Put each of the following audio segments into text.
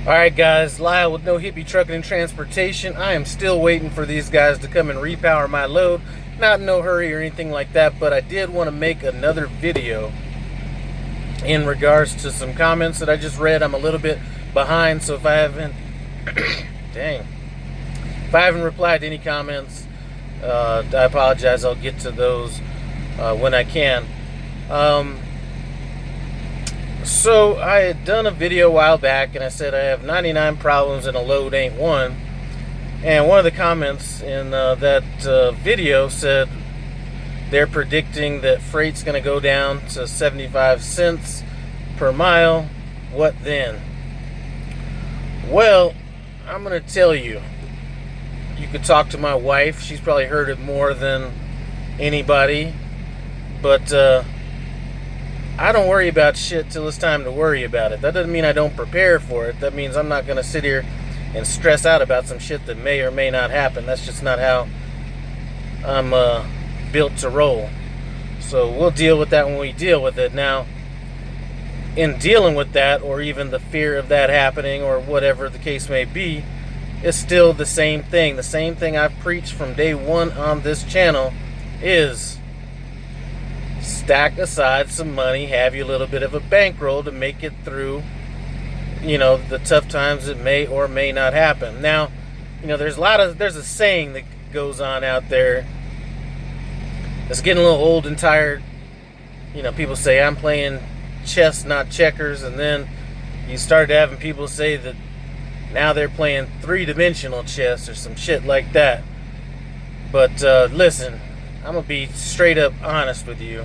Alright guys, Lyle with No Hippie Trucking and Transportation. I am still waiting for these guys to come and repower my load. Not in no hurry or anything like that, but I did want to make another video in regards to some comments that I just read. I'm a little bit behind, so if I haven't if I haven't replied to any comments, I apologize. I'll get to those when I can. So I had done a video a while back and I said I have 99 problems and a load ain't one. And one of the comments in that video said they're predicting that freight's going to go down to 75 cents per mile. What then? Well, I'm going to tell you. You could talk to my wife. She's probably heard it more than anybody. But I don't worry about shit till it's time to worry about it. That doesn't mean I don't prepare for it. That means I'm not going to sit here and stress out about some shit that may or may not happen. That's just not how I'm built to roll. So we'll deal with that when we deal with it. Now, in dealing with that, or even the fear of that happening, or whatever the case may be, it's still the same thing. The same thing I've preached from day one on this channel is stack aside some money, have you a little bit of a bankroll to make it through, the tough times that may or may not happen. Now, there's a saying that goes on out there that's getting a little old and tired. People say, I'm playing chess, not checkers, and then you started having people say that now they're playing three-dimensional chess or some shit like that. But listen, I'm going to be straight up honest with you.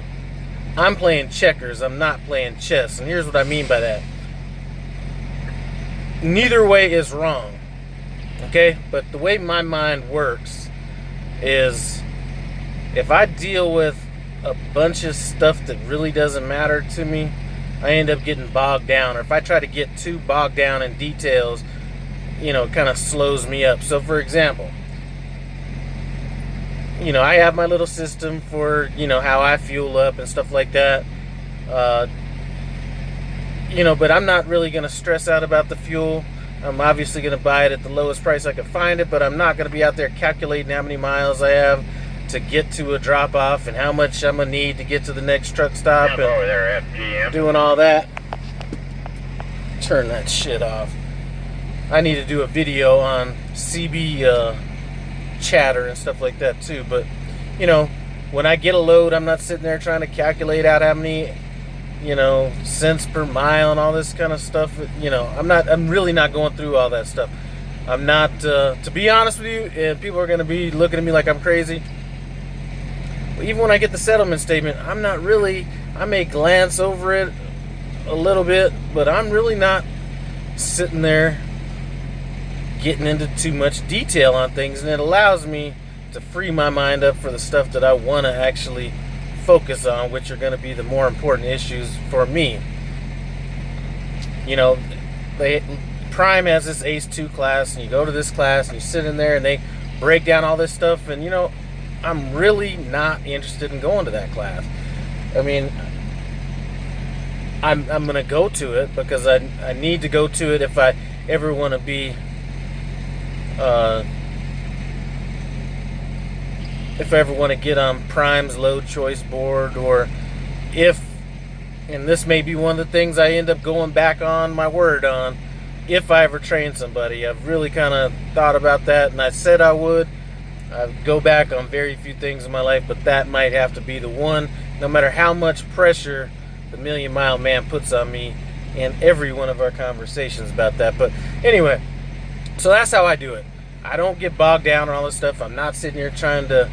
I'm playing checkers. I'm not playing chess. And here's what I mean by that. Neither way is wrong. Okay? But the way my mind works is if I deal with a bunch of stuff that really doesn't matter to me, I end up getting bogged down. Or if I try to get too bogged down in details, it kind of slows me up. So for example, I have my little system for, how I fuel up and stuff like that. But I'm not really going to stress out about the fuel. I'm obviously going to buy it at the lowest price I can find it, but I'm not going to be out there calculating how many miles I have to get to a drop-off and how much I'm going to need to get to the next truck stop and over there, FGM. Doing all that. Turn that shit off. I need to do a video on CB chatter and stuff like that too, but when I get a load, I'm not sitting there trying to calculate out how many cents per mile and all this kind of stuff. I'm really not going through all that stuff. I'm not to be honest with you, and people are going to be looking at me like I'm crazy. Even when I get the settlement statement, I may glance over it a little bit, but I'm really not sitting there getting into too much detail on things, and it allows me to free my mind up for the stuff that I want to actually focus on, which are going to be the more important issues for me. Prime has this ACE 2 class, and you go to this class and you sit in there and they break down all this stuff, and I'm really not interested in going to that class. I mean, I'm going to go to it because I need to go to it if I ever want to be if I ever want to get on Prime's load choice board, or and this may be one of the things I end up going back on my word on, if I ever train somebody. I've really kind of thought about that, and I said I would. I go back on very few things in my life, but that might have to be the one, no matter how much pressure the Million Mile Man puts on me in every one of our conversations about that. But anyway, so that's how I do it. I don't get bogged down on all this stuff. I'm not sitting here trying to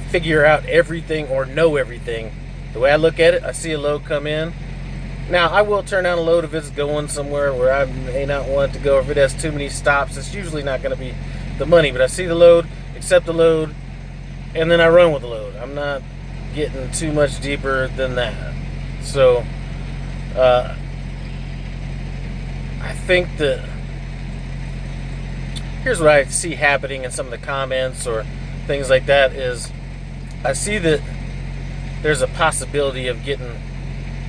figure out everything or know everything. The way I look at it, I see a load come in. Now, I will turn down a load if it's going somewhere where I may not want it to go. If it has too many stops, it's usually not going to be the money. But I see the load, accept the load, and then I run with the load. I'm not getting too much deeper than that. So, I think that here's what I see happening in some of the comments or things like that is I see that there's a possibility of getting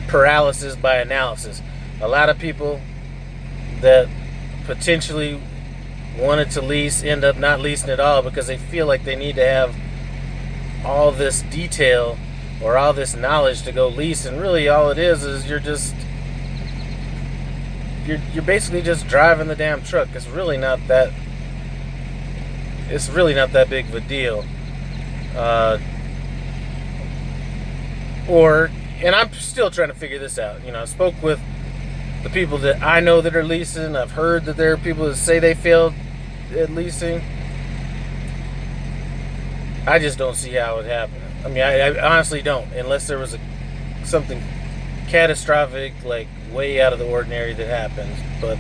paralysis by analysis. A lot of people that potentially wanted to lease end up not leasing at all because they feel like they need to have all this detail or all this knowledge to go lease, and really all it is you're basically just driving the damn truck. It's really not that big of a deal. And I'm still trying to figure this out. I spoke with the people that I know that are leasing. I've heard that there are people that say they failed at leasing. I just don't see how it happened. I mean, I honestly don't, unless there was something catastrophic, like way out of the ordinary that happens. But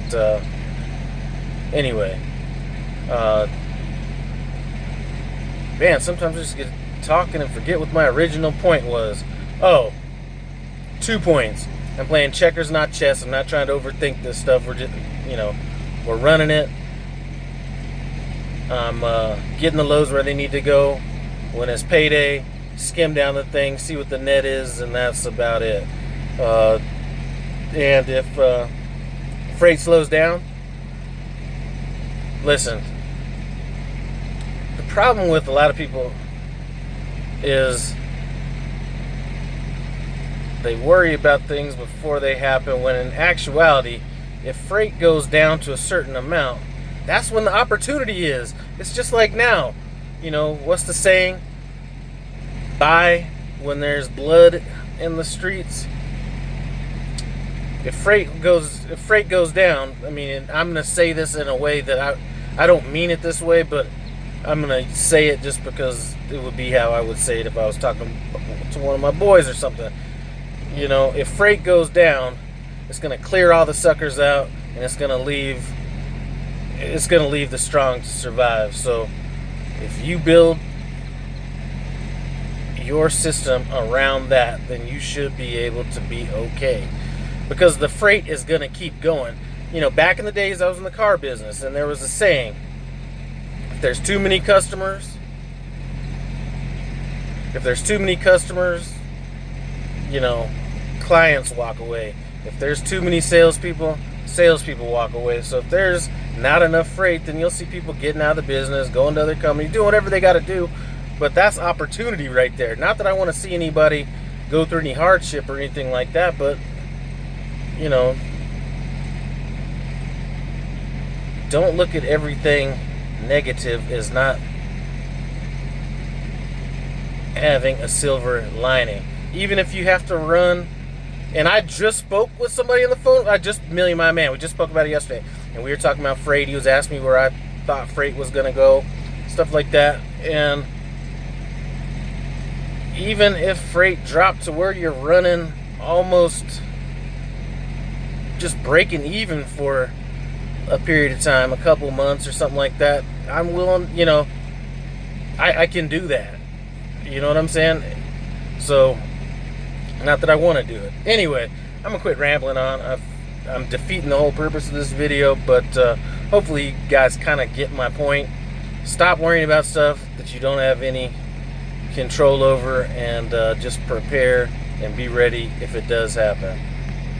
anyway, man, sometimes I just get talking and forget what my original point was. Oh, 2 points. I'm playing checkers, not chess. I'm not trying to overthink this stuff. We're just, we're running it. I'm getting the loads where they need to go. When it's payday, skim down the thing, see what the net is, and that's about it. And if freight slows down, listen, the problem with a lot of people is they worry about things before they happen, when in actuality, if freight goes down to a certain amount, that's when the opportunity is. It's just like now. What's the saying? Buy when there's blood in the streets. If freight goes down, I mean, I'm going to say this in a way that I don't mean it this way, but I'm going to say it just because it would be how I would say it if I was talking to one of my boys or something. If freight goes down, it's going to clear all the suckers out, and it's going to leave the strong to survive. So if you build your system around that, then you should be able to be okay, because the freight is going to keep going. Back in the days I was in the car business, and there was a saying: if there's too many customers, clients walk away. If there's too many salespeople walk away. So if there's not enough freight, then you'll see people getting out of the business, going to other companies, doing whatever they got to do. But that's opportunity right there. Not that I want to see anybody go through any hardship or anything like that, but don't look at everything negative as not having a silver lining. Even if you have to run. And I just spoke with somebody on the phone. Million My Man. We just spoke about it yesterday. And we were talking about freight. He was asking me where I thought freight was going to go. Stuff like that. And even if freight dropped to where you're running almost just breaking even for a period of time, a couple months or something like that, I'm willing, I can do that. You know what I'm saying? So, not that I want to do it. Anyway, I'm going to quit rambling on. I'm defeating the whole purpose of this video, but hopefully you guys kind of get my point. Stop worrying about stuff that you don't have any control over, and just prepare and be ready if it does happen.